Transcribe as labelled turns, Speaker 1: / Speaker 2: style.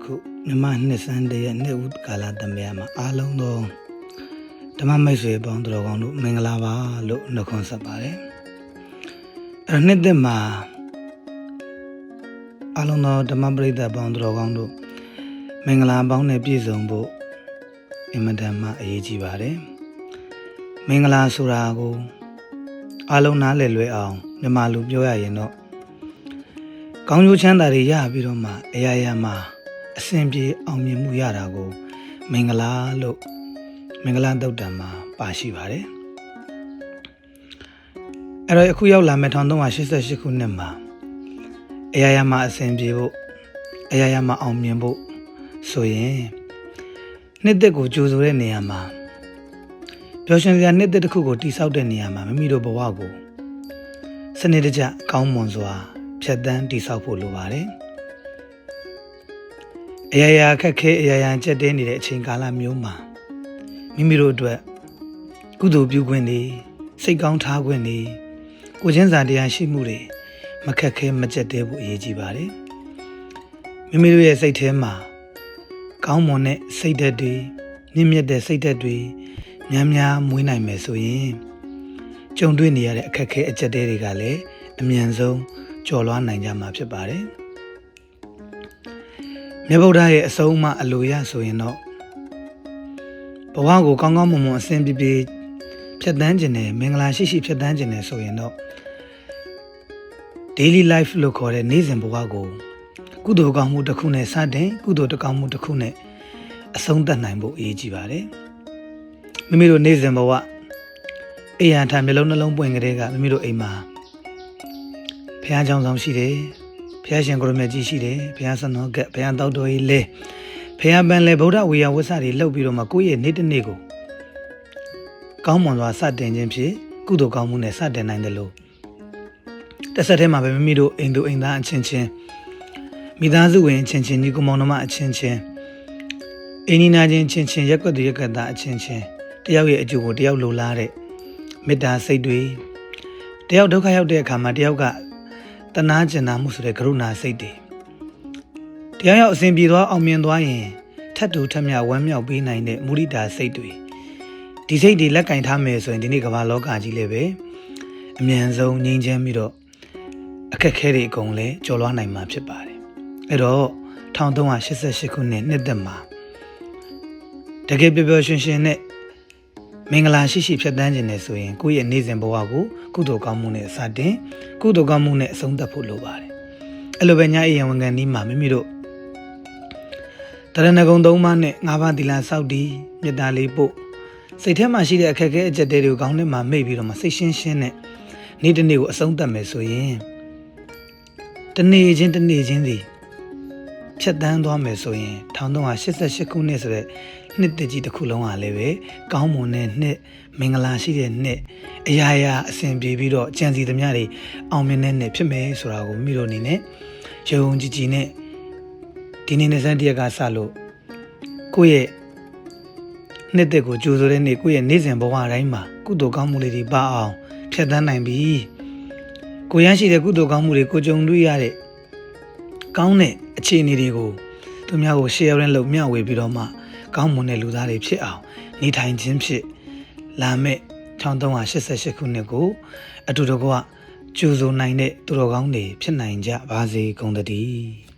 Speaker 1: ခုမြမနှစ်စန်းတရဲ့နှစ်ဦးကာလသမယမှာအားလုံးသောဓမ္မမိတ်ဆွေပေါင်းတော်ကောင်းတို့မင်္ဂလာပါလို့နှုတ်ခွန်းဆက်ပါတယ်အဲ့နှစ်သက်မှာအားလုံးသောဓမ္မပရိသတ်ပေါင်းတော်ကောင်းတို့မင်္ဂလာပေါင်းနဲ့ပြည့်စုံဖို့အင်မတန်မှအရေးကြီးပါတယ်မင်္ဂလာဆိုတာကိုအားလုံးနားလည်လွယ်အောင်မြန်မာလူပြောရရင်တော့ကောင်းကျိုးချမ်းသာတွေရပြီးတော့မှအရာရာမှာအစဉ်ပြေအောင်မြင်မှုရတာကိုမင်္ဂလာလို့မင်္ဂလာသုတ်တံမှာပါရှိပါတယ်အဲ့တော့အခုရောက်လာမဲ့1388ခုနှစ်မှာအရာရာမှာအစဉ်ပြေဖို့အရာရာမှာအောင်မြင်ဖို့ဆိုရင်နှစ်သက်ကိုကြိုဆိုတဲ့နေရာမှာပျော်ရွှင်စရာနှစ်သက်တစ်ခုကိုတိဆောက်တဲ့နေရာမှာမိမိတို့ဘဝကိုစနစ်တကျကောင်းမွန်စွာဖြတ်သန်းတိဆောက်ဖို့လိုပါတယ်အရာရာခက်ခဲအရာရာကြက်တဲနေတဲ့အချိန်ကာလမျိုးမှာမိမိတို့အတွက်ကုသိုလ်ပြုခွင့်တွေစိတ်ကောင်းထားခွင့်တွေကိုချင်းစာတရားရှိမှုတွေမခက်ခဲမကြက်တဲဖို့အရေးကြီးပါတယ်မိမိတို့ရဲ့စိတ်ထဲမှာကောင်းမွန်တဲ့စိတ်ဓာတ်တွေမြင့်မြတ်တဲ့စိတ်ဓာတ်တွေများများမွေးနိုင်မယ်ဆိုရင်ကြုံတွေ့နေရတဲ့အခက်အခဲအကြက်တဲတွေကလည်းအမြန်ဆုံးကျော်လွှားနိုင်ကြမှာဖြစ်ပါတယ်မြတ်ဗုဒ္ဓရဲ့အဆုံးအမအလိုရဆိုရင်တော့ဘဝကိုကောင်းကောင်းမွန်မွန်အစဉ်ပြေပြေဖြတ်သန်းခြင်းနဲ့မင်္ဂလာရှိရှိဖြတ်သန်းခြင်းနဲ့ဆိုရင်တော့ daily life လို့ခေါ်တဲ့နေ့စဉ်ဘဝကိုကုသိုလ်ကောင်းမှုတစ်ခုနဲ့စတင်ကုသိုလ်ကောင်းမှုတစ်ခုနဲ့အဆုံးသတ်နိုင်ဖို့အရေးကြီးပါတယ်မိမိတို့နေ့စဉ်ဘဝအိမ်ရထမျိုးလုံးနှလုံးပွင့်ကလေးကမိမိတို့အိမ်မှာဘုရားကျောင်းဆောင်ရှိတယ်ဘုရားရှင်ကိုရမကြီးရှိတယ်ဘုရားဆန္ဒကဘုရားတောက်တော်ကြီးလဲဘုရားပန်းလဲဗုဒ္ဓဝေယဝဆတွေလှုပ်ပြီးတော့မှကိုယ့်ရဲ့နေ့တစ်နေ့ကိုကောင်းမွန်စွာစတင်ခြင်းဖြင့်ကုသိုလ်ကောင်းမှုနဲ့စတင်နိုင်တယ်လို့တစ်ဆက်တည်းမှာပဲမိမိတို့အိမ်သူအိမ်သားအချင်းချင်းမိသားစုဝင်အချင်းချင်းညီကောင်မောင်နှမအချင်းချင်းအိမ်နီးနားချင်းချင်းချင်းရက်ွက်သူရက်ွက်သားအချင်းချင်းတယောက်ရဲ့အကျိုးကိုတယောက်လိုလားတဲ့မေတ္တာစိတ်တွေတယောက်ဒုက္ခရောက်တဲ့အခါမှာတယောက်ကတနာကျင်နာမှုဆိုတဲ့ကရုဏာစိတ်တွေတယောက်ယောက်အစဉ်ပြေသွားအောင်မြင်သွားရင်ထပ်တူထပ်မြဝမ်းမြောက်ပေးနိုင်တဲ့မုဒိတာစိတ်တွေဒီစိတ်တွေလက်ကင်ထားမယ်ဆိုရင်ဒီနေ့ကမ္ဘာလောကကြီးလည်းပဲအမြန်ဆုံးငြိမ်းချမ်းပြီးတော့အခက်ခဲတွေအကုန်လည်းကျော်လွှားနိုင်မှာဖြစ်ပါတယ်အဲ့တော့1388ခုနှစ်နှစ်သက်မှာတကယ်ပျော်ပျော်ရွှင်ရွှင်နဲ့မင်္ဂလာရှိရှိဖြတ်သန်းခြင်းနဲ့ဆိုရင်ကိုယ့်ရဲ့နေ့စဉ်ဘဝကိုကုသိုလ်ကောင်းမှုနဲ့စတင်ကုသိုလ်ကောင်းမှုနဲ့အဆုံးသတ်ဖို့လိုပါတယ်အဲ့လိုပဲညအိယံဝန်ခံဒီမှာမိမိတို့တရဏဂုံ3ပါးနဲ့5ပါးသီလစောင့်တည်မေတ္တာလေးပို့စိတ်ထဲမှာရှိတဲ့အခက်အခဲအကျက်တဲတွေကိုခေါင်းထဲမှာမိတ်ပြီးတော့မှစိတ်ရှင်းရှင်းနဲ့နေ့တစ်နေ့ကိုအဆုံးသတ်မယ်ဆိုရင်တနေ့ချင်းစီဖြတ်သန်းသွားမယ်ဆိုရင်1388ခုနှစ်ဆိုတဲ့နှစ်တကြီးတစ်ခုလုံးဟာလည်းပဲကောင်းမွန်တဲ့နှစ်မင်္ဂလာရှိတဲ့နှစ်အရာရာအစဉ်ပြေပြီးတော့ကြံစီသမျှတွေအောင်မြင်တဲ့နှစ်ဖြစ်မယ်ဆိုတာကိုမိတို့အနေနဲ့ယုံကြည်ကြည်နဲ့ဒီနေ့နဲ့စတဲ့ကစလို့ကိုယ့်ရဲ့နှစ်သက်ကိုကြိုးဆိုတဲ့နေ့ကိုယ့်ရဲ့နေ့စဉ်ဘဝတိုင်းမှာကုသိုလ်ကောင်းမှုလေးတွေပါအောင်ဖြတ်သန်းနိုင်ပြီကိုရရှိတဲ့ကုသိုလ်ကောင်းမှုတွေကိုကြုံတွေ့ရတဲ့ကောင်းတဲ့အခြေအနေတွေကိုသူများကို share လုပ်မျှဝေပြီးတော့မှကောင်းမွန်တဲ့လူသားတွေဖြစ်အောင်နေထိုင်ခြင်းဖြစ်လာမဲ့1388ခုနှစ်ကိုအတူတကွကြိုးဆိုနိုင်တဲ့သူတော်ကောင်းတွေဖြစ်နိုင်ကြပါစေကုန်သတည်း